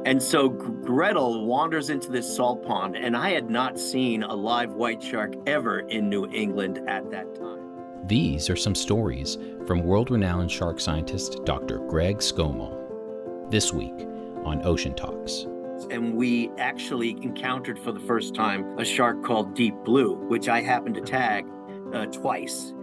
And so Gretel wanders into this salt pond, and I had not seen a live white shark ever in New England at that time. These are some stories from world-renowned shark scientist Dr. Greg Skomal. This week on Ocean Talks. And we actually encountered for the first time a shark called Deep Blue, which I happened to tag twice.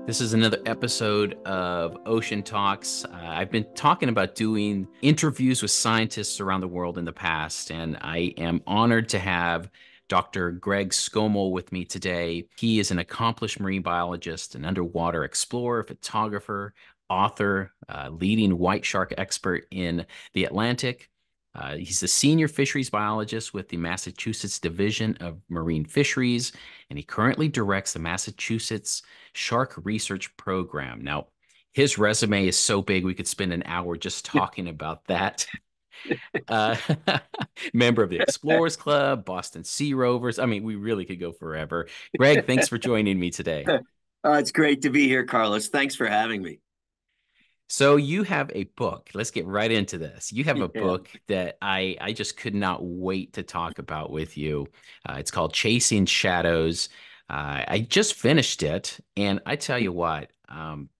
This is another episode of Ocean Talks. I've been talking about doing interviews with scientists around the world in the past, and I am honored to have Dr. Greg Skomal with me today. He is an accomplished marine biologist, an underwater explorer, photographer, author, leading white shark expert in the Atlantic. He's a senior fisheries biologist with the Massachusetts Division of Marine Fisheries, and he currently directs the Massachusetts Shark Research Program. Now, his resume is so big we could spend an hour just talking about that. Uh, Member of the Explorers Club, Boston Sea Rovers. I mean, we really could go forever. Greg, thanks for joining me today. It's great to be here, Carlos. Thanks for having me. So you have a book. Let's get right into this. You have a book that I just could not wait to talk about with you. It's called Chasing Shadows. I just finished it, and I tell you what,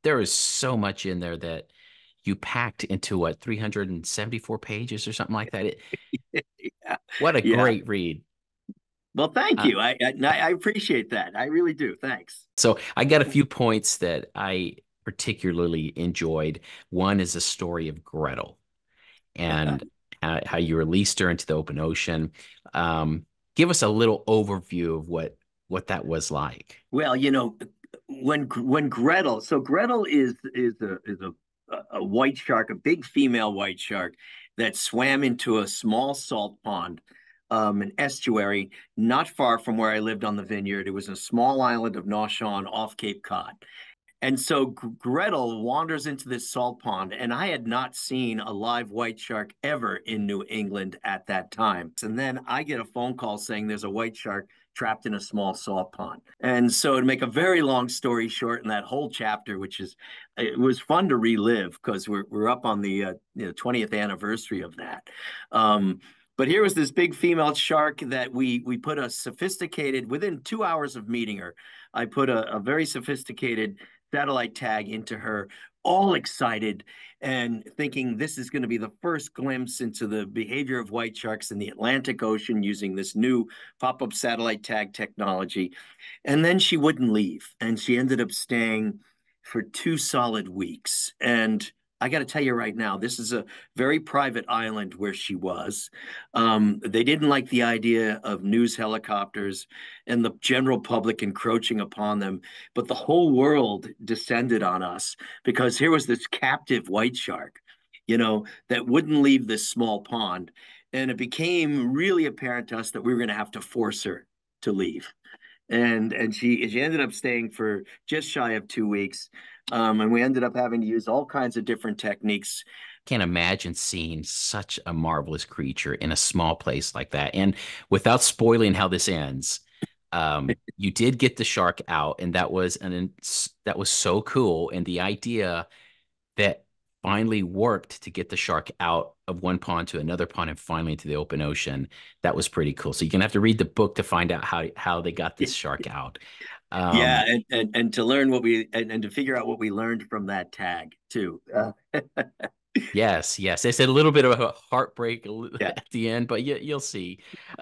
there is so much in there that you packed into 374 pages or something like that. What a great read. Well, thank you. I appreciate that. I really do. Thanks. So I got a few points that I particularly enjoyed. One is the story of Gretel and how you released her into the open ocean. Give us a little overview of what that was like. Well, when Gretel, so Gretel is a white shark, a big female white shark that swam into a small salt pond, an estuary not far from where I lived on the Vineyard. It was a small island of Noshawn off Cape Cod. And so Gretel wanders into this salt pond, and I had not seen a live white shark ever in New England at that time. And then I get a phone call saying there's a white shark trapped in a small salt pond. And so to make a very long story short, in that whole chapter, it was fun to relive because we're up on the 20th anniversary of that. But here was this big female shark that we put within 2 hours of meeting her, I put a very sophisticated satellite tag into her, all excited and thinking this is going to be the first glimpse into the behavior of white sharks in the Atlantic Ocean using this new pop-up satellite tag technology. And then she wouldn't leave, and she ended up staying for 2 solid weeks. And I got to tell you right now, this is a very private island where she was. They didn't like the idea of news helicopters and the general public encroaching upon them, but the whole world descended on us because here was this captive white shark, that wouldn't leave this small pond. And it became really apparent to us that we were going to have to force her to leave. And she ended up staying for just shy of 2 weeks. And we ended up having to use all kinds of different techniques. Can't imagine seeing such a marvelous creature in a small place like that. And without spoiling how this ends, you did get the shark out, and that was so cool. And the idea that finally worked to get the shark out of one pond to another pond and finally into the open ocean, that was pretty cool. So you're gonna have to read the book to find out how they got this shark out. And to learn and to figure out what we learned from that tag too. Yes. It's a little bit of a heartbreak at the end, but you'll see.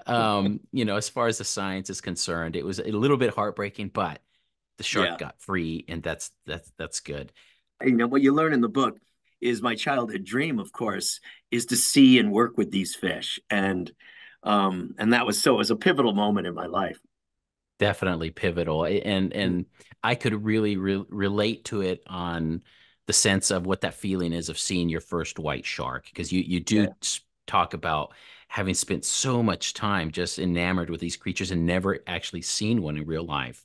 As far as the science is concerned, it was a little bit heartbreaking, but the shark got free, and that's good. What you learn in the book is my childhood dream, of course, is to see and work with these fish, and it was a pivotal moment in my life. Definitely pivotal, and I could really relate to it on the sense of what that feeling is of seeing your first white shark, because you do talk about having spent so much time just enamored with these creatures and never actually seen one in real life.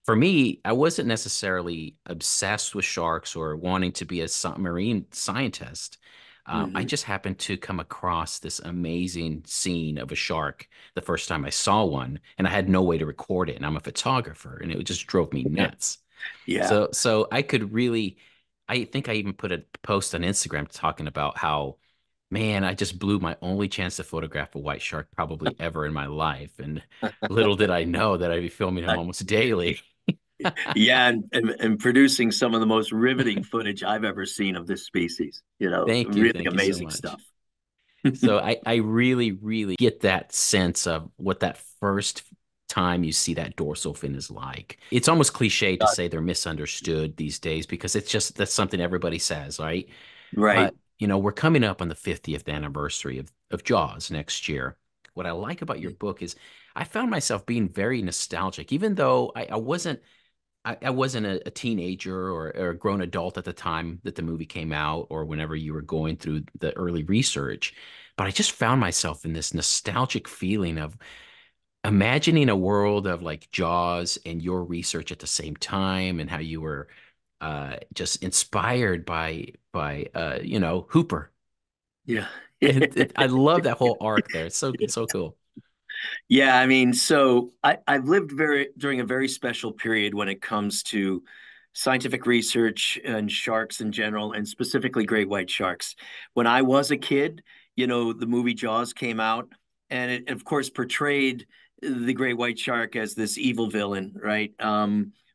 For me, I wasn't necessarily obsessed with sharks or wanting to be a marine scientist. I just happened to come across this amazing scene of a shark the first time I saw one, and I had no way to record it. And I'm a photographer, and it just drove me nuts. So I think I even put a post on Instagram talking about how Man, I just blew my only chance to photograph a white shark probably ever in my life. And little did I know that I'd be filming him almost daily. Yeah, and producing some of the most riveting footage I've ever seen of this species. Thank you. Really Thank you so amazing much. stuff. So I really, really get that sense of what that first time you see that dorsal fin is like. It's almost cliche to say they're misunderstood these days because it's just that's something everybody says, right? Right. But we're coming up on the 50th anniversary of Jaws next year. What I like about your book is I found myself being very nostalgic, even though I wasn't a teenager or a grown adult at the time that the movie came out or whenever you were going through the early research. But I just found myself in this nostalgic feeling of imagining a world of like Jaws and your research at the same time and how you were just inspired by Hooper. Yeah. I love that whole arc there. It's so cool. Yeah, I mean, so I've lived during a very special period when it comes to scientific research and sharks in general, and specifically great white sharks. When I was a kid, the movie Jaws came out, and it, of course, portrayed the great white shark as this evil villain, right?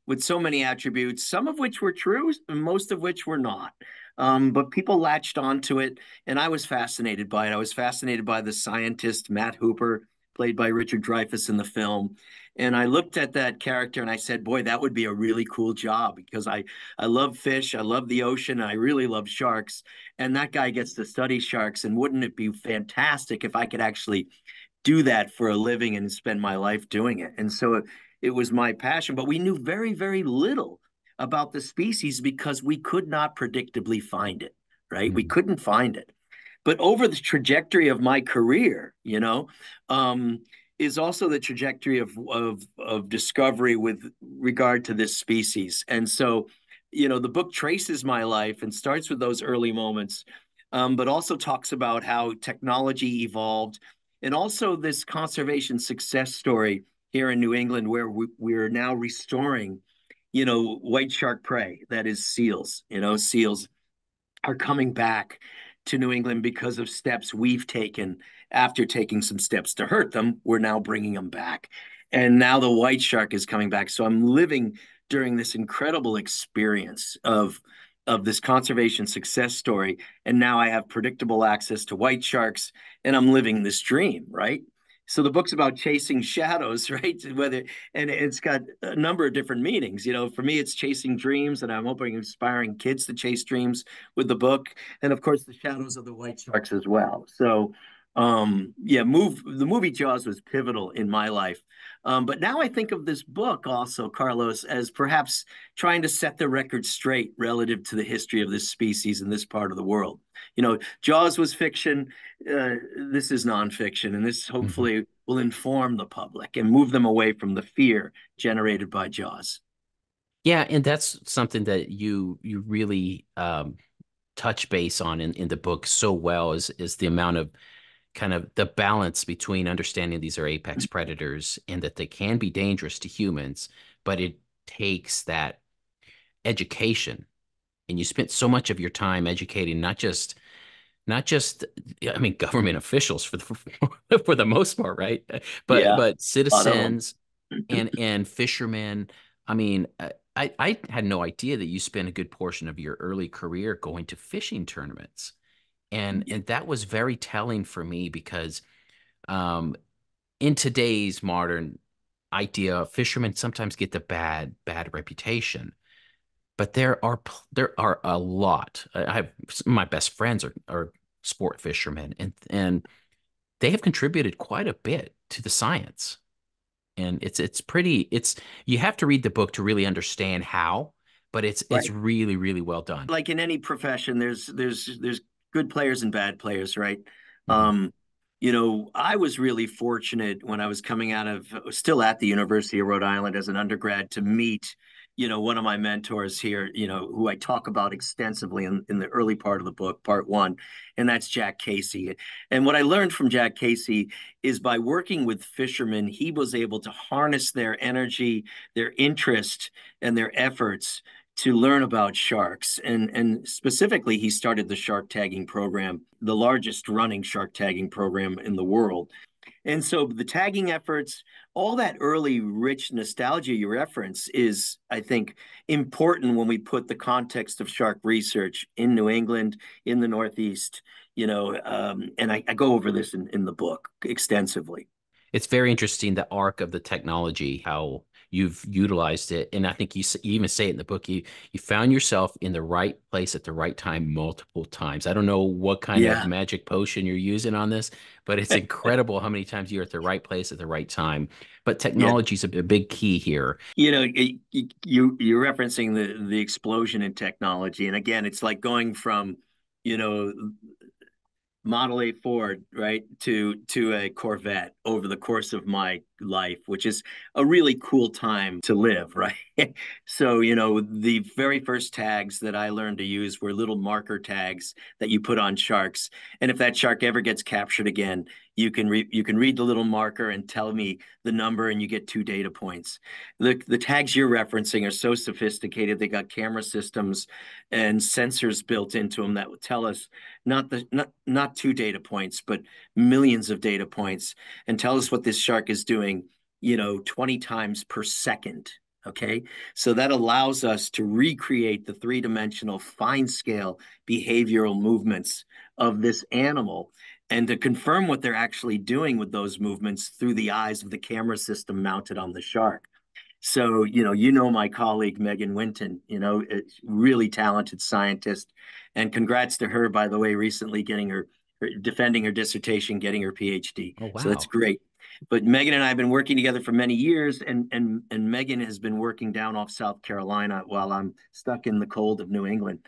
With so many attributes, some of which were true, and most of which were not. But people latched onto it, and I was fascinated by it. I was fascinated by the scientist, Matt Hooper, played by Richard Dreyfuss in the film. And I looked at that character and I said, boy, that would be a really cool job because I love fish, I love the ocean, I really love sharks. And that guy gets to study sharks. And wouldn't it be fantastic if I could actually do that for a living and spend my life doing it? And so it was my passion, but we knew very, very little about the species because we could not predictably find it, right? We Mhm. couldn't find it. But over the trajectory of my career, is also the trajectory of discovery with regard to this species. And so, the book traces my life and starts with those early moments, but also talks about how technology evolved, and also this conservation success story here in New England, where we're now restoring, white shark prey, that is seals. Seals are coming back to New England because of steps we've taken. After taking some steps to hurt them, we're now bringing them back. And now the white shark is coming back. So I'm living during this incredible experience of this conservation success story. And now I have predictable access to white sharks and I'm living this dream, right? So the book's about chasing shadows, right? And it's got a number of different meanings. For me, it's chasing dreams, and I'm hoping inspiring kids to chase dreams with the book, and of course the shadows of the white sharks as well. So yeah, the movie Jaws was pivotal in my life. But now I think of this book also, Carlos, as perhaps trying to set the record straight relative to the history of this species in this part of the world. Jaws was fiction. This is nonfiction, and this Mhm. hopefully will inform the public and move them away from the fear generated by Jaws. Yeah, and that's something that you really touch base on in the book so well is the amount of kind of the balance between understanding these are apex predators and that they can be dangerous to humans, but it takes that education. And you spent so much of your time educating not just I mean government officials for the for the most part, right? But Yeah, but a lot of them. citizens and fishermen. I mean, I had no idea that you spent a good portion of your early career going to fishing tournaments. And that was very telling for me because um in today's modern idea, fishermen sometimes get the bad reputation. But there are a lot. I have my best friends are sport fishermen, and they have contributed quite a bit to the science. And it's pretty. It's you have to read the book to really understand how, but it's Right. really really well done. Like in any profession, there's good players and bad players, right? Mhm. Um, I was really fortunate when I was coming out of still at the University of Rhode Island as an undergrad to meet, one of my mentors here, who I talk about extensively in the early part of the book, part one, and that's Jack Casey. And what I learned from Jack Casey is by working with fishermen, he was able to harness their energy, their interest, and their efforts to learn about sharks. And specifically, he started the shark tagging program, the largest running shark tagging program in the world. And so the tagging efforts, all that early rich nostalgia you reference is, I think, important when we put the context of shark research in New England, in the Northeast, and I go over this in the book extensively. It's very interesting, the arc of the technology, how you've utilized it. And I think you even say it in the book, you found yourself in the right place at the right time multiple times. I don't know what kind of Yeah. magic potion you're using on this, but it's incredible how many times you're at the right place at the right time. But Yeah. technology is a big key here. You're referencing the explosion in technology. And again, it's like going from, you know, Model A Ford, right, to a Corvette over the course of my life, which is a really cool time to live, right? So, the very first tags that I learned to use were little marker tags that you put on sharks. And if that shark ever gets captured again, you can read the little marker and tell me the number, and you get 2 data points. The tags you're referencing are so sophisticated. They got camera systems and sensors built into them that will tell us not 2 data points, but millions of data points, and tell us what this shark is doing, 20 times per second. Okay. So that allows us to recreate the three-dimensional fine scale behavioral movements of this animal and to confirm what they're actually doing with those movements through the eyes of the camera system mounted on the shark. So, my colleague, Megan Winton, really talented scientist. And congrats to her, by the way, recently getting defending her dissertation, getting her PhD. Oh, So that's wow. great. But Megan and I have been working together for many years, and Megan has been working down off South Carolina while I'm stuck in the cold of New England.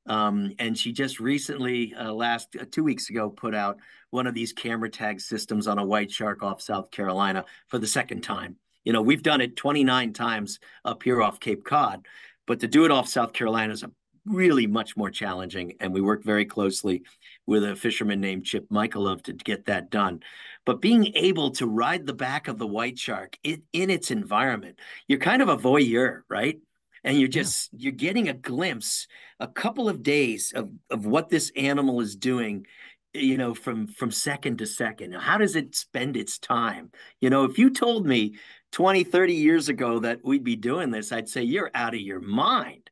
And she just recently, last 2 weeks ago, put out one of these camera tag systems on a white shark off South Carolina for the second time. We've done it 29 times up here off Cape Cod, but to do it off South Carolina is really much more challenging. And we work very closely with a fisherman named Chip Michaelov to get that done. But being able to ride the back of the white shark in its environment, you're kind of a voyeur, right? And Yeah. you're getting a glimpse, a couple of days of what this animal is doing, from second to second. How does it spend its time? If you told me 20, 30 years ago that we'd be doing this, I'd say you're out of your mind.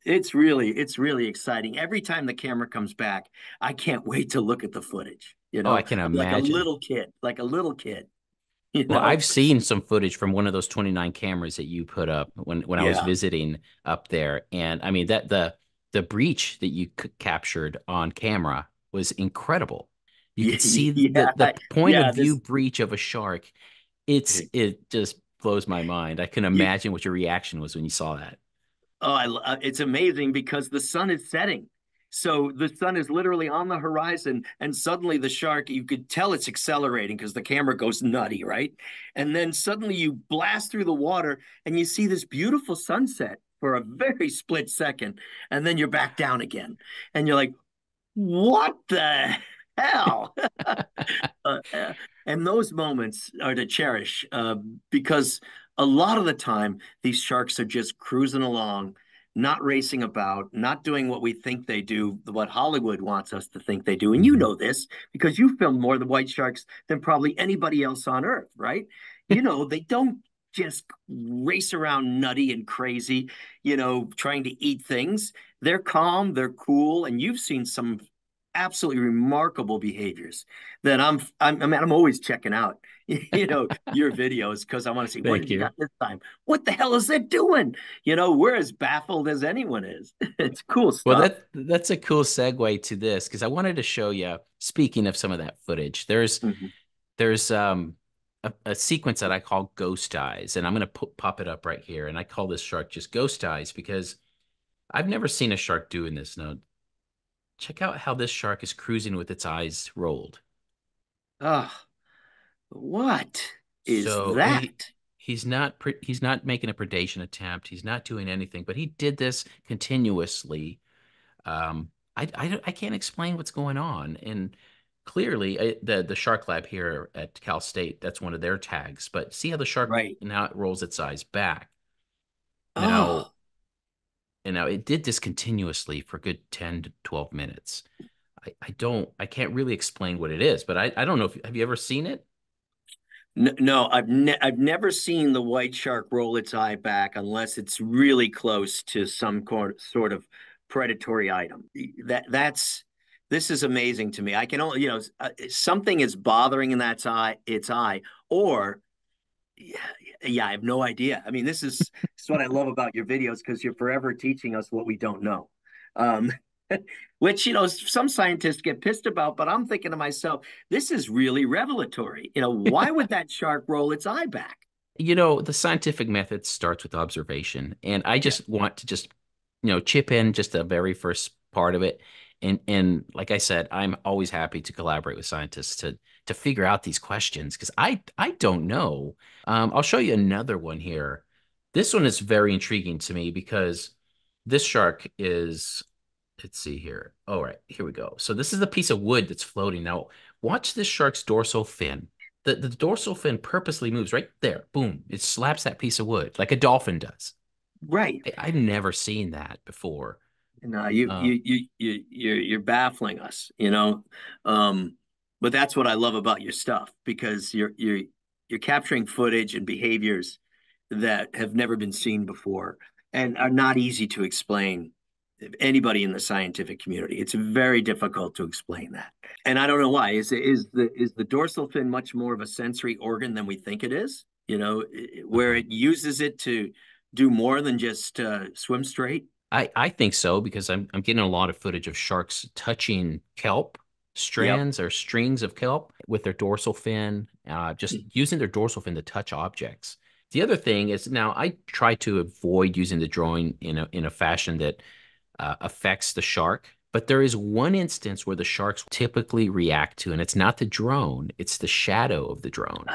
It's really exciting. Every time the camera comes back, I can't wait to look at the footage. Oh, I can I'm like a imagine. little kid, like a little kid, you Well, know? I've seen some footage from one of those 29 cameras that you put up when I was Yeah. visiting up there. And I mean that the breach that you captured on camera was incredible. You could see Yeah. the point of Yeah. view breach of a shark. It just blows my mind. I can You, imagine what your reaction was when you saw that. it's amazing because the sun is setting. So the sun is literally on the horizon, and suddenly the shark, you could tell it's accelerating because the camera goes nutty, right? And then suddenly you blast through the water and you see this beautiful sunset for a very split second, and then you're back down again. And you're like, what the hell? Uh, and those moments are to cherish because a lot of the time these sharks are just cruising along, not racing about, not doing what we think they do, what Hollywood wants us to think they do. And you Mhm. know this because you filmed more of the white sharks than probably anybody else on earth, right? They don't just race around nutty and crazy, trying to eat things. They're calm, they're cool, and you've seen some absolutely remarkable behaviors that I'm always checking out, your videos because I want to see what Thank have you you. got this time? What the hell is it doing? We're as baffled as anyone is. It's cool Well, stuff. that's a cool segue to this because I wanted to show you, speaking of some of that footage, Mhm. there's a sequence that I call ghost eyes, and I'm gonna pop it up right here. And I call this shark just ghost eyes because I've never seen a shark doing this. Now, check out how this shark is cruising with its eyes rolled. Oh, what is So that? he's not making a predation attempt. He's not doing anything, but he did this continuously. I can't explain what's going on, and clearly the shark lab here at Cal State, that's one of their tags. But see how the shark Right. now it rolls its eyes back. Now Oh, And now it did this continuously for a good 10 to 12 minutes. I can't really explain what it is, but I don't know if, have you ever seen it? No, I've never seen the white shark roll its eye back unless it's really close to some sort of predatory item. That's this is amazing to me. I can only, something is bothering in its eye, or yeah, yeah, I have no idea. I mean, this is what I love about your videos because you're forever teaching us what we don't know. Um, which some scientists get pissed about, but I'm thinking to myself, this is really revelatory. Why would that shark roll its eye back? The scientific method starts with observation, and I Yeah, just want to just, chip in just the very first part of it. And like I said, I'm always happy to collaborate with scientists to figure out these questions because I don't know. I'll show you another one here. This one is very intriguing to me because this shark is, let's see here. All right, here we go. So this is the piece of wood that's floating. Now, watch this shark's dorsal fin. The dorsal fin purposely moves right there. Boom. It slaps that piece of wood like a dolphin does. right. I've never seen that before. No, Uh, you're baffling us, but that's what I love about your stuff because you're capturing footage and behaviors that have never been seen before and are not easy to explain to anybody in the scientific community. It's very difficult to explain that. And I don't know why. Is the dorsal fin much more of a sensory organ than we think it is? Where uh-huh. it uses it to do more than just swim straight? I think so because I'm getting a lot of footage of sharks touching kelp Yep. strands or strings of kelp with their dorsal fin, just using their dorsal fin to touch objects. The other thing is now I try to avoid using the drawing in a fashion that affects the shark. But there is one instance where the sharks typically react to, and it's not the drone, it's the shadow of the drone.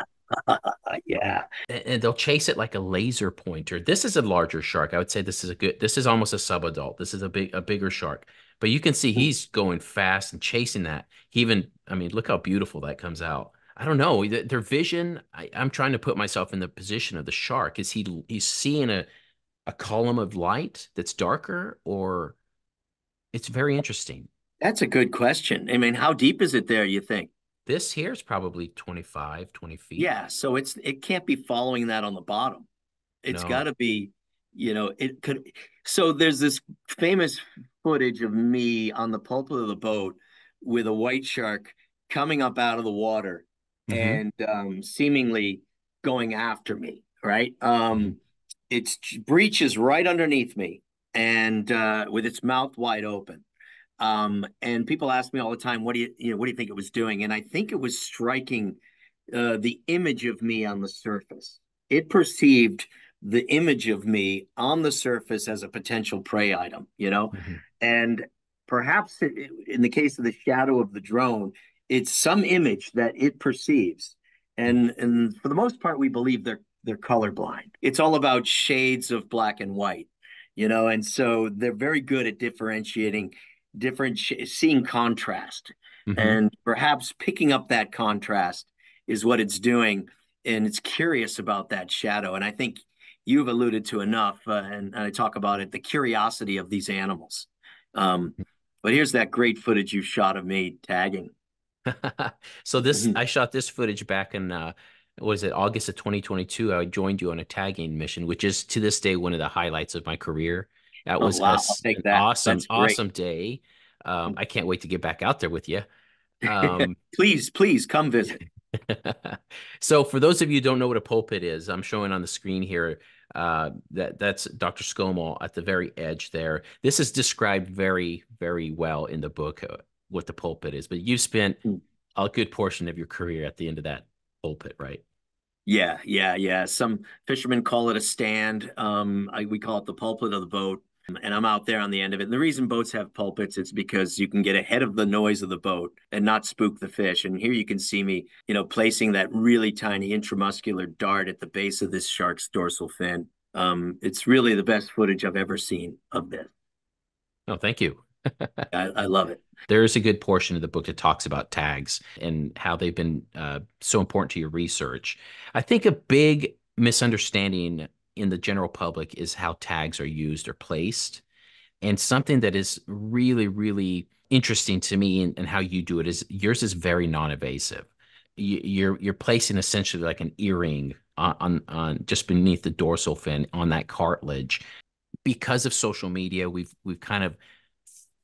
Yeah. And they'll chase it like a laser pointer. This is a larger shark. I would say this is almost a subadult. This is a bigger shark. But you can see he's going fast and chasing that. I mean, look how beautiful that comes out. I don't know. Their vision, I'm trying to put myself in the position of the shark. Is he's seeing a column of light that's darker, or it's very interesting. That's a good question. I mean, how deep is it there, you think? This here is probably 25, 20 feet. Yeah, so it can't be following that on the bottom. It's got No. to be, it could. So there's this famous footage of me on the pulpit of the boat with a white shark coming up out of the water Hmm. and seemingly going after me, right? Hmm. Its breach is right underneath me and with its mouth wide open. And people ask me all the time, what do you think it was doing? And I think it was striking the image of me on the surface. It perceived the image of me on the surface as a potential prey item. Hmm. And perhaps in the case of the shadow of the drone, it's some image that it perceives. And for the most part, we believe they're colorblind. It's all about shades of black and white. And so they're very good at differentiating seeing contrast Hmm. and perhaps picking up that contrast is what it's doing. And it's curious about that shadow. And I think you've alluded to enough, and I talk about it, the curiosity of these animals. Um, but here's that great footage you shot of me tagging. So this, Mhm. I shot this footage back in, what is it, August of 2022. I joined you on a tagging mission, which is to this day one of the highlights of my career. That Oh, was wow. I'll take an that. awesome, That's great. awesome day. I can't wait to get back out there with you. Um, Please come visit. so for those of you who don't know what a pulpit is, I'm showing on the screen here. That's Dr. Skomal at the very edge there. This is described very, very well in the book, what the pulpit is. But you spent a good portion of your career at the end of that pulpit, right? Yeah, yeah, yeah. Some fishermen call it a stand. We call it the pulpit of the boat. And I'm out there on the end of it. And the reason boats have pulpits is because you can get ahead of the noise of the boat and not spook the fish. And here you can see me, placing that really tiny intramuscular dart at the base of this shark's dorsal fin. It's really the best footage I've ever seen of this. Oh, thank you. I love it. There's a good portion of the book that talks about tags and how they've been so important to your research. I think a big misunderstanding in the general public is how tags are used or placed. And something that is really, really interesting to me and how you do it is yours is very non-invasive. You're placing essentially like an earring on just beneath the dorsal fin on that cartilage. Because of social media, we've kind of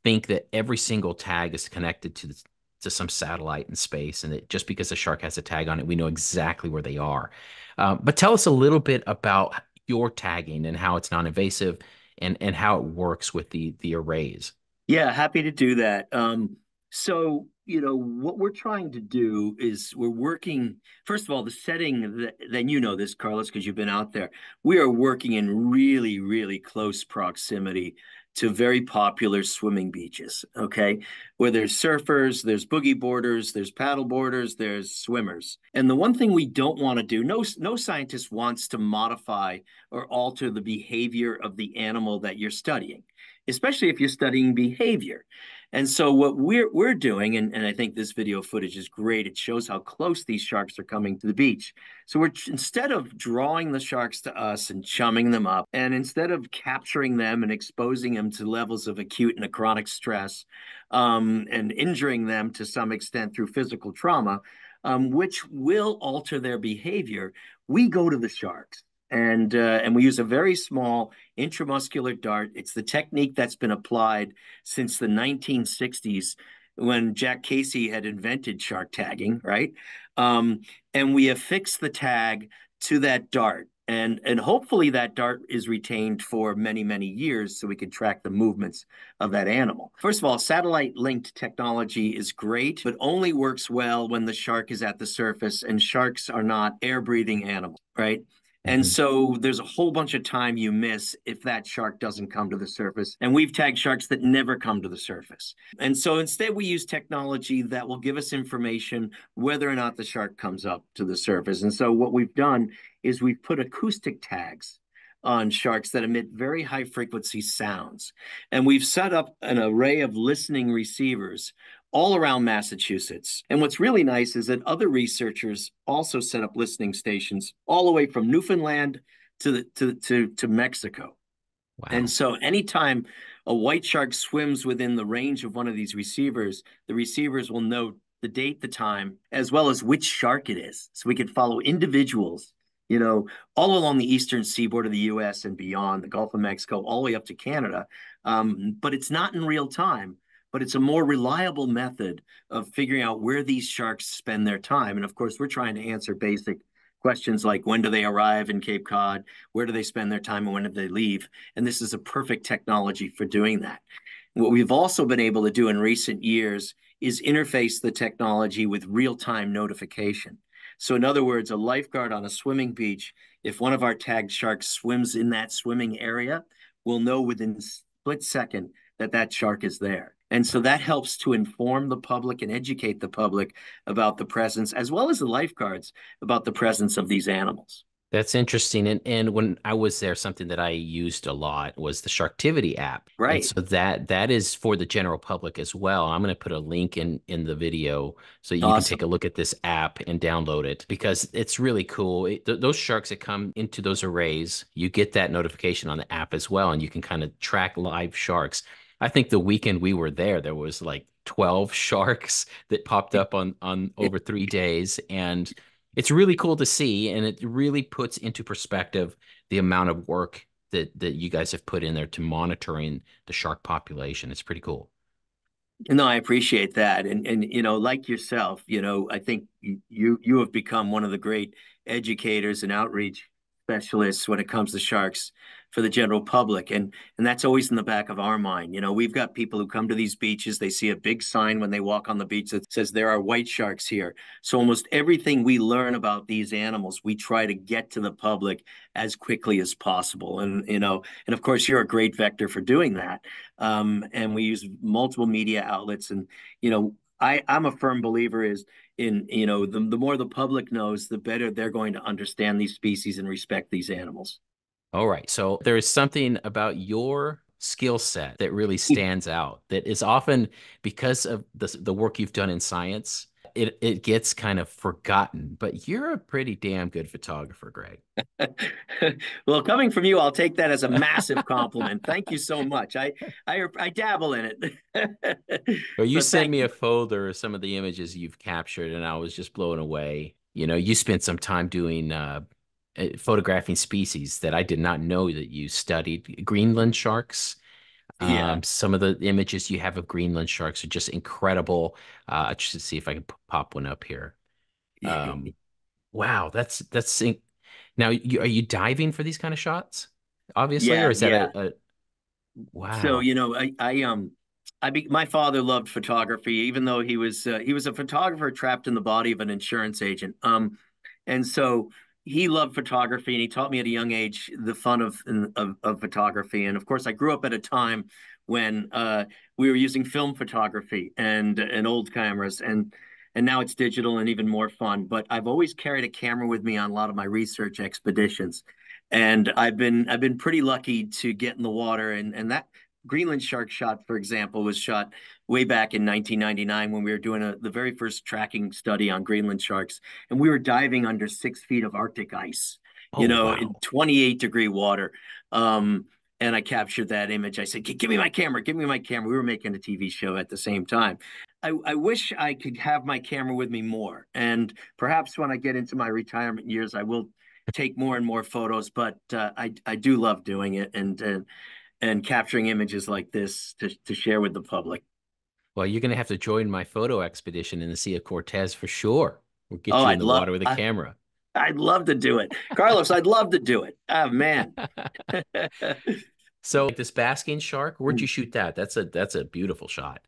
think that every single tag is connected to some satellite in space, and that just because a shark has a tag on it, we know exactly where they are. But tell us a little bit about your tagging and how it's non-invasive and how it works with the arrays. Yeah, happy to do that. So, what we're trying to do is we're working, first of all, the setting that, then you know this, Carlos, because you've been out there. We are working in really, really close proximity to very popular swimming beaches, okay? Where there's surfers, there's boogie boarders, there's paddle boarders, there's swimmers. And the one thing we don't want to do, no scientist wants to modify or alter the behavior of the animal that you're studying, especially if you're studying behavior. And so what we're doing, and I think this video footage is great. It shows how close these sharks are coming to the beach. So we're instead of drawing the sharks to us and chumming them up, and instead of capturing them and exposing them to levels of acute and chronic stress, and injuring them to some extent through physical trauma, which will alter their behavior, we go to the sharks. And we use a very small intramuscular dart. It's the technique that's been applied since the 1960s when Jack Casey had invented shark tagging, right? And we affix the tag to that dart. And hopefully that dart is retained for many, many years so we can track the movements of that animal. First of all, satellite linked technology is great, but only works well when the shark is at the surface, and sharks are not air breathing animals, right? And Mhm. so there's a whole bunch of time you miss if that shark doesn't come to the surface. And we've tagged sharks that never come to the surface. And so instead, we use technology that will give us information whether or not the shark comes up to the surface. And so what we've done is we've put acoustic tags on sharks that emit very high frequency sounds. And we've set up an array of listening receivers all around Massachusetts. And what's really nice is that other researchers also set up listening stations all the way from Newfoundland to Mexico. And Wow. so anytime a white shark swims within the range of one of these receivers, the receivers will know the date, the time, as well as which shark it is. So we can follow individuals, all along the eastern seaboard of the US and beyond, the Gulf of Mexico, all the way up to Canada. But it's not in real time, but it's a more reliable method of figuring out where these sharks spend their time. And of course, we're trying to answer basic questions like when do they arrive in Cape Cod, where do they spend their time, and when do they leave? And this is a perfect technology for doing that. What we've also been able to do in recent years is interface the technology with real-time notification. So in other words, a lifeguard on a swimming beach, if one of our tagged sharks swims in that swimming area, will know within a split second that that shark is there. And so that helps to inform the public and educate the public about the presence, as well as the lifeguards, about the presence of these animals. That's interesting. And when I was there, something that I used a lot was the Sharktivity app. And Right. so that is for the general public as well. I'm going to put a link in the video so you can take a Awesome. look at this app and download it because it's really cool. Those sharks that come into those arrays, you get that notification on the app as well, and you can kind of track live sharks. I think the weekend we were there, there was like 12 sharks that popped up on over 3 days, and it's really cool to see, and it really puts into perspective the amount of work that you guys have put in there to monitoring the shark population. It's pretty cool. No, I appreciate that. And like yourself, I think you have become one of the great educators and outreach specialists when it comes to sharks for the general public. And that's always in the back of our mind. We've got people who come to these beaches, they see a big sign when they walk on the beach that says there are white sharks here. So almost everything we learn about these animals, we try to get to the public as quickly as possible. And of course you're a great vector for doing that. And we use multiple media outlets. And I'm a firm believer is in the more the public knows, the better they're going to understand these species and respect these animals. All right. So there is something about your skill set that really stands out that is often because of the work you've done in science. it gets kind of forgotten, but you're a pretty damn good photographer, Greg. Well, coming from you, I'll take that as a massive compliment. Thank you so much. I dabble in it. Well, you So sent thank me you. a folder of some of the images you've captured, and I was just blown away. You know, you spent some time doing photographing species that I did not know that you studied. Greenland sharks. Yeah. Some of the images you have of Greenland sharks are just incredible. Just to see if I can pop one up here. Um, wow, now. Are you diving for these kind of shots? Obviously, or Yeah, is that yeah. a So, wow? my father loved photography, even though he was a photographer trapped in the body of an insurance agent. And so he loved photography, and he taught me at a young age the fun of photography. And of course, I grew up at a time when we were using film photography and old cameras, and now it's digital and even more fun. But I've always carried a camera with me on a lot of my research expeditions. And I've been pretty lucky to get in the water, and that Greenland shark shot, for example, was shot way back in 1999 when we were doing the very first tracking study on Greenland sharks, and we were diving under 6 feet of Arctic ice, Oh in wow. 28-degree water. And I captured that image. I said, "Give me my camera, give me my camera." We were making a TV show at the same time. I wish I could have my camera with me more, and perhaps when I get into my retirement years, I will take more and more photos. But I do love doing it, and capturing images like this to share with the public. Well, you're gonna have to join my photo expedition in the Sea of Cortez for sure. We'll get Oh, you in the water with a camera. I'd love to do it, Carlos. I'd love to do it. Oh man. So this basking shark, where'd you shoot that? That's a beautiful shot.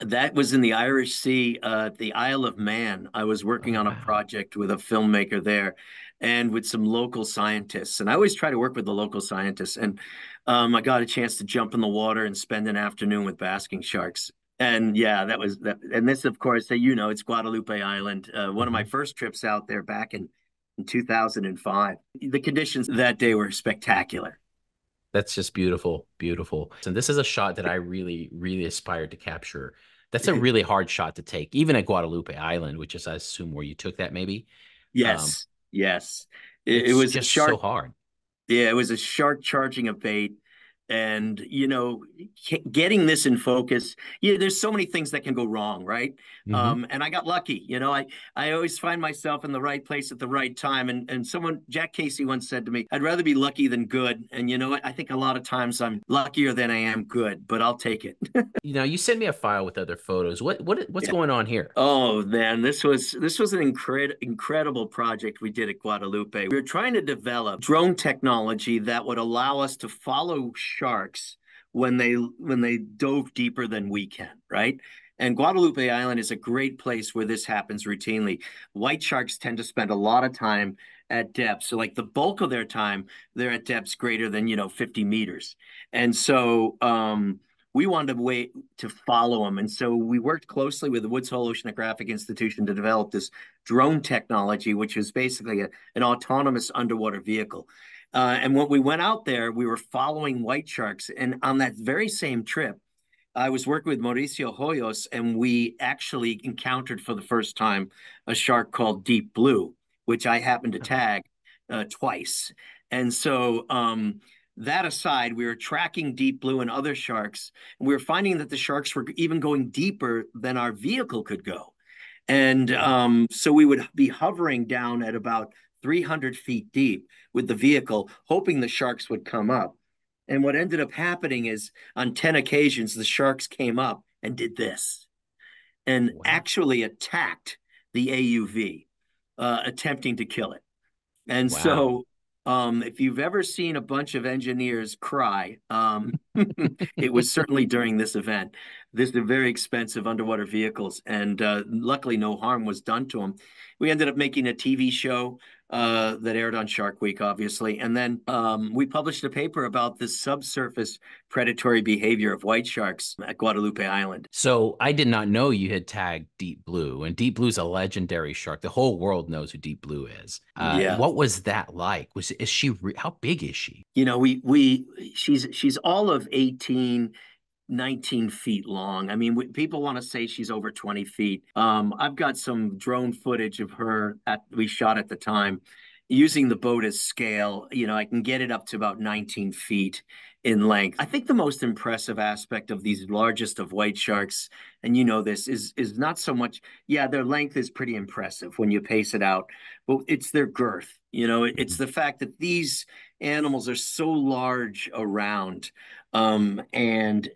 That was in the Irish Sea, the Isle of Man. I was working Oh on a wow. project with a filmmaker there and with some local scientists. And I always try to work with the local scientists. And I got a chance to jump in the water and spend an afternoon with basking sharks. And yeah, that was that. And this, of course, it's Guadalupe Island. One of my Mhm. first trips out there back in 2005. The conditions that day were spectacular. That's just beautiful, beautiful. And this is a shot that I really, really aspired to capture. That's a really hard shot to take, even at Guadalupe Island, which is, I assume, where you took that maybe. Um, Yes, yes. It it's was a just so shark. hard. Yeah, it was a shark charging a bait. And, getting this in focus, there's so many things that can go wrong, right? Hmm. And I got lucky. I always find myself in the right place at the right time. And Jack Casey once said to me, I'd rather be lucky than good. And you know what? I think a lot of times I'm luckier than I am good, but I'll take it. You sent me a file with other photos. What's going on here? Oh man, this was an incredible project we did at Guadalupe. We were trying to develop drone technology that would allow us to follow sharks when they dove deeper than we can, right? And Guadalupe Island is a great place where this happens routinely. White sharks tend to spend a lot of time at depth. So like the bulk of their time, they're at depths greater than, 50 meters. And so we wanted a way to follow them. And so we worked closely with the Woods Hole Oceanographic Institution to develop this drone technology, which is basically an autonomous underwater vehicle. And when we went out there, we were following white sharks. And on that very same trip, I was working with Mauricio Hoyos, and we actually encountered for the first time a shark called Deep Blue, which I happened to tag twice. And so that aside, we were tracking Deep Blue and other sharks, and we were finding that the sharks were even going deeper than our vehicle could go. And so we would be hovering down at about 300 feet deep with the vehicle, hoping the sharks would come up. And what ended up happening is on 10 occasions, the sharks came up and did this and Wow. actually attacked the AUV, attempting to kill it. And Wow. so, if you've ever seen a bunch of engineers cry, it was certainly during this event. This are very expensive underwater vehicles, and luckily, no harm was done to them. We ended up making a TV show that aired on Shark Week, obviously, and then we published a paper about the subsurface predatory behavior of white sharks at Guadalupe Island. So I did not know you had tagged Deep Blue, and Deep Blue's a legendary shark. The whole world knows who Deep Blue is. Yeah. What was that like? Is she how big is she? She's all of 18. 19 feet long. I mean, people want to say she's over 20 feet. I've got some drone footage of her we shot at the time using the boat as scale. I can get it up to about 19 feet in length. I think the most impressive aspect of these largest of white sharks, and this, is not so much, yeah, their length is pretty impressive when you pace it out, but it's their girth. It's the fact that these animals are so large around, and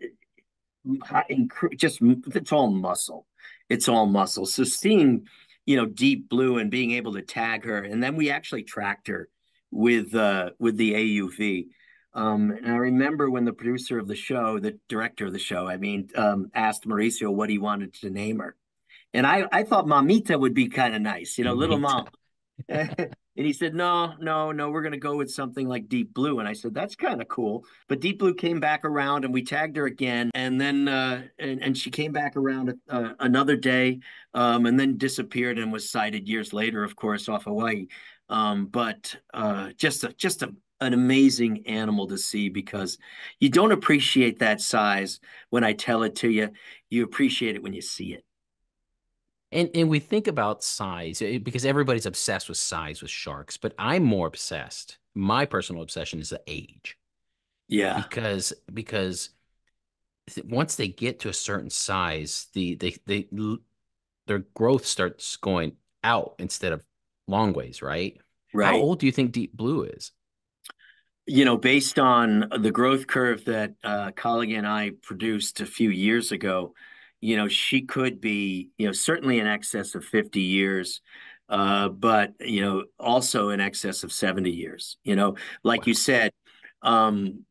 just it's all muscle. It's all muscle. So seeing, Deep Blue and being able to tag her, and then we actually tracked her with the AUV. And I remember when the producer of the show, the director of the show, I mean, asked Mauricio what he wanted to name her. And I thought Mamita would be kind of nice, little mom. And he said, no, no, no, we're going to go with something like Deep Blue. And I said, that's kind of cool. But Deep Blue came back around and we tagged her again. And then, and she came back around another day, and then disappeared and was sighted years later, of course, off Hawaii. But an amazing animal to see, because you don't appreciate that size when I tell it to you. You appreciate it when you see it. And we think about size because everybody's obsessed with size with sharks, but I'm more obsessed. My personal obsession is the age. Yeah. Because once they get to a certain size, their growth starts going out instead of long ways, right? How Right. old do you think Deep Blue is? Based on the growth curve that colleague and I produced a few years ago, she could be, certainly in excess of 50 years, but, also in excess of 70 years. Like you Wow. said,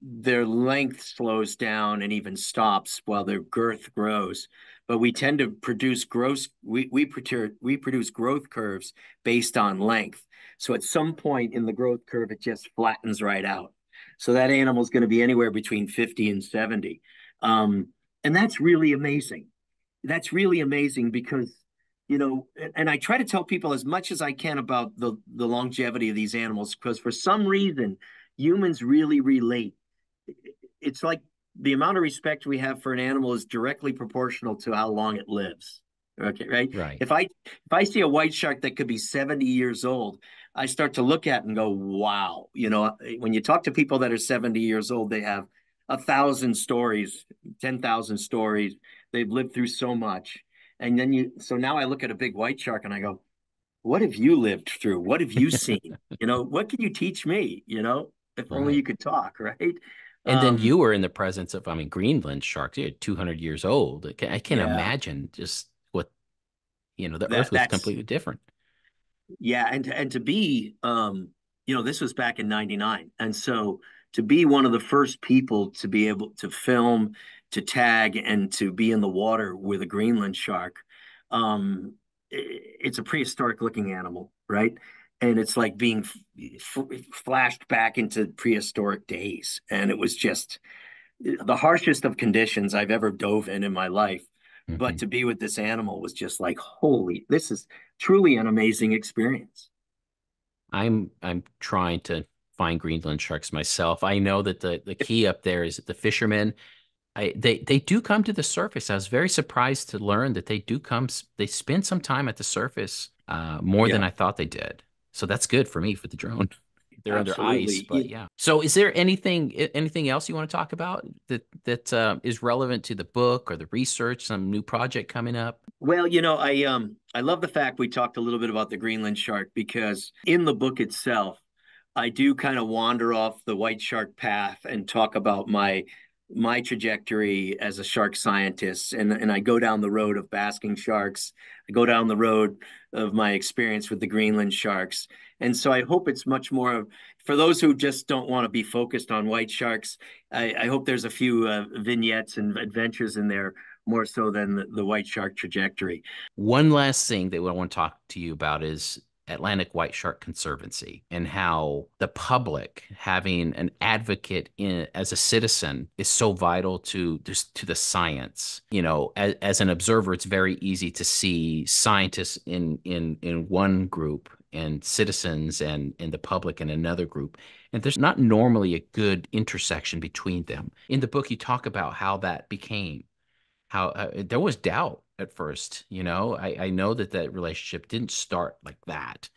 their length slows down and even stops while their girth grows. But we tend to produce we produce growth curves based on length. So at some point in the growth curve, it just flattens right out. So that animal is going to be anywhere between 50 and 70. And that's really amazing. That's really amazing because, and I try to tell people as much as I can about the longevity of these animals, because for some reason, humans really relate. It's like the amount of respect we have for an animal is directly proportional to how long it lives. Okay, right? Right. If I see a white shark that could be 70 years old, I start to look at it and go, wow. When you talk to people that are 70 years old, they have 1,000 stories, 10,000 stories. They've lived through so much. And then so now I look at a big white shark and I go, what have you lived through? What have you seen? What can you teach me? If only you Right. could talk, right? And then Um, you were in the presence of, I mean, Greenland sharks, they're 200 years old. I can yeah, imagine just what, the that Earth was that's completely different. yeah, and to be, this was back in '99, and so to be one of the first people to be able to film, to tag, and to be in the water with a Greenland shark, it's a prehistoric looking animal, right? And it's like being flashed back into prehistoric days, and it was just the harshest of conditions I've ever dove in my life. But Mhm. to be with this animal was just like, holy, this is truly an amazing experience. I'm trying to find Greenland sharks myself. I know that the key up there is that the fishermen, they do come to the surface. I was very surprised to learn that they spend some time at the surface, more than Yeah, I thought they did. So that's good for me for the drone. They're under ice, absolutely. but yeah. So is there anything else you want to talk about that is relevant to the book or the research, some new project coming up? Well, I love the fact we talked a little bit about the Greenland shark, because in the book itself, I do kind of wander off the white shark path and talk about my trajectory as a shark scientist, and I go down the road of basking sharks. I go down the road of my experience with the Greenland sharks. And so I hope it's much more for those who just don't want to be focused on white sharks. I hope there's a few vignettes and adventures in there more so than the white shark trajectory. One last thing that I want to talk to you about is Atlantic White Shark Conservancy and how the public having an advocate as a citizen is so vital to the science. As an observer, it's very easy to see scientists in one group and citizens and the public and another group. And there's not normally a good intersection between them. In the book, you talk about how that became, how there was doubt at first. I know that relationship didn't start like that.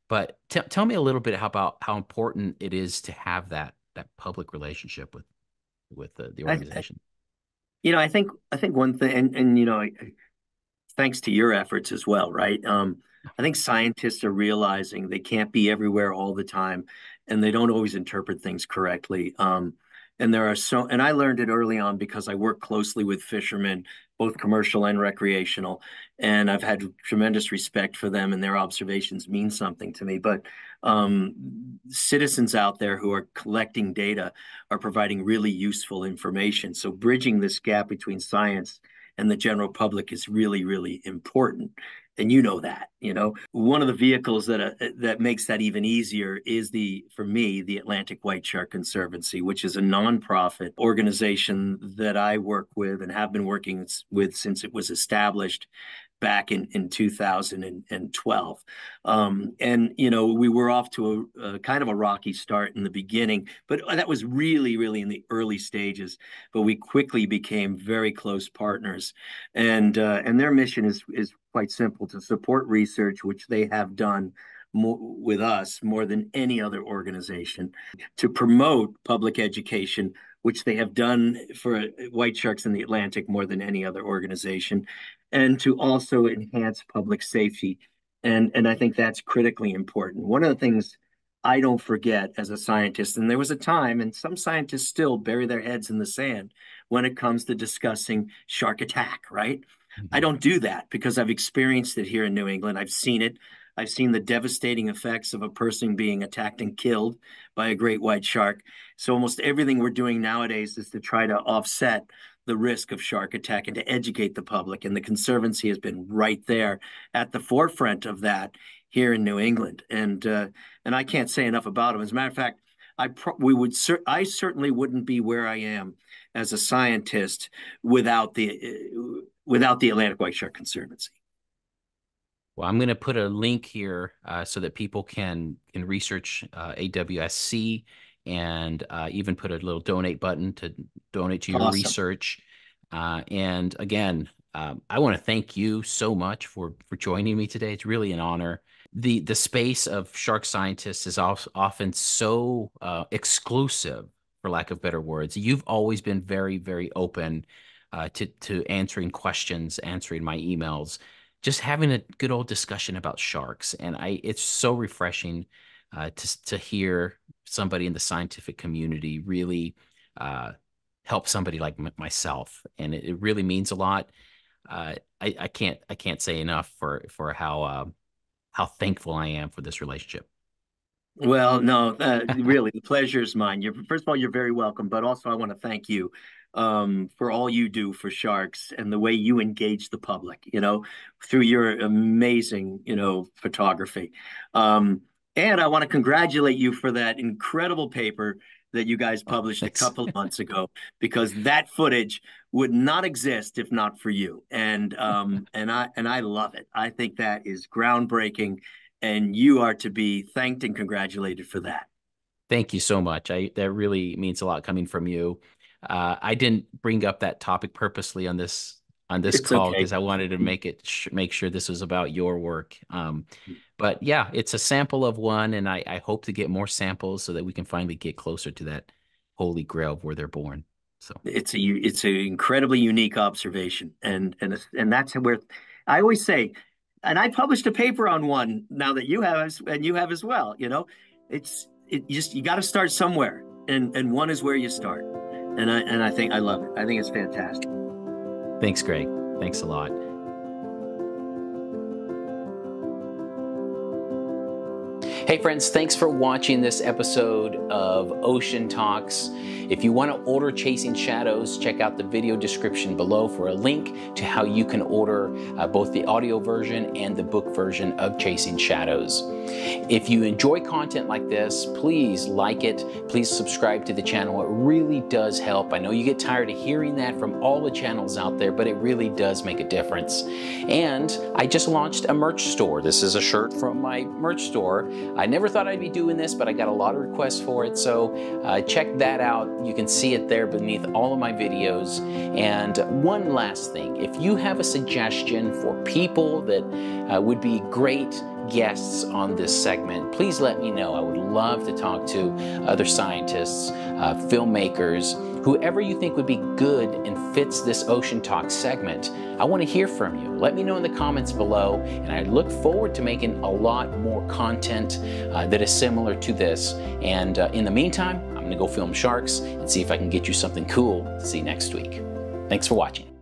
But tell me a little bit about how important it is to have that public relationship with the I, organization. I think one thing, and thanks to your efforts as well, right? I think scientists are realizing they can't be everywhere all the time, and they don't always interpret things correctly. And I learned it early on because I work closely with fishermen, both commercial and recreational, and I've had tremendous respect for them, and their observations mean something to me. But citizens out there who are collecting data are providing really useful information. So bridging this gap between science and the general public is really, really important. And one of the vehicles that makes that even easier is for me, the Atlantic White Shark Conservancy, which is a nonprofit organization that I work with and have been working with since it was established back in 2012. We were off to a kind of a rocky start in the beginning, but that was really, really in the early stages. But we quickly became very close partners, and their mission is quite simple: to support research, which they have done with us more than any other organization, to promote public education, which they have done for white sharks in the Atlantic more than any other organization, and to also enhance public safety. And I think that's critically important. One of the things I don't forget as a scientist, and there was a time, and some scientists still bury their heads in the sand when it comes to discussing shark attack, right? I Mhm. don't do that because I've experienced it here in New England. I've seen it. I've seen the devastating effects of a person being attacked and killed by a great white shark. So almost everything we're doing nowadays is to try to offset the risk of shark attack and to educate the public. And the Conservancy has been right there at the forefront of that here in New England. And I can't say enough about them. As a matter of fact, I certainly wouldn't be where I am as a scientist without the Atlantic White Shark Conservancy. Well, I'm going to put a link here so that people can research AWSC and even put a little donate button to donate to your Awesome. research. And again, I want to thank you so much for joining me today. It's really an honor. The space of shark scientists is often so exclusive, for lack of better words. You've always been very, very open to answering questions, answering my emails, just having a good old discussion about sharks. And it's so refreshing to hear somebody in the scientific community really help somebody like myself, and it really means a lot. I can't say enough for how thankful I am for this relationship. Well, no, really, the pleasure is mine. First of all, you're very welcome, but also I want to thank you for all you do for sharks and the way you engage the public, through your amazing, photography. And I want to congratulate you for that incredible paper that you guys Oh, published a thanks. couple of months ago, because that footage would not exist if not for you. And I love it. I think that is groundbreaking, and you are to be thanked and congratulated for that. Thank you so much. That really means a lot coming from you. I didn't bring up that topic purposely on this It's call okay. because I wanted to make sure this was about your work. But yeah, it's a sample of one, and I hope to get more samples so that we can finally get closer to that holy grail of where they're born. So It's an incredibly unique observation, and that's where I always say, and I published a paper on one now that you have, and you have as well. You got to start somewhere, and one is where you start, and I think I love it. I think it's fantastic. thanks, Greg. Thanks a lot. Hey, friends, thanks for watching this episode of Ocean Talks. If you want to order Chasing Shadows, check out the video description below for a link to how you can order both the audio version and the book version of Chasing Shadows. If you enjoy content like this, please like it, please subscribe to the channel. It really does help. I know you get tired of hearing that from all the channels out there, but it really does make a difference. And I just launched a merch store. This is a shirt from my merch store. I never thought I'd be doing this, but I got a lot of requests for it, so check that out. You can see it there beneath all of my videos. And one last thing, if you have a suggestion for people that would be great guests on this segment, please let me know. I would love to talk to other scientists, filmmakers, whoever you think would be good and fits this Ocean Talk segment. I want to hear from you. Let me know in the comments below, and I look forward to making a lot more content that is similar to this. And in the meantime, I'm going to go film sharks and see if I can get you something cool to see next week. Thanks for watching.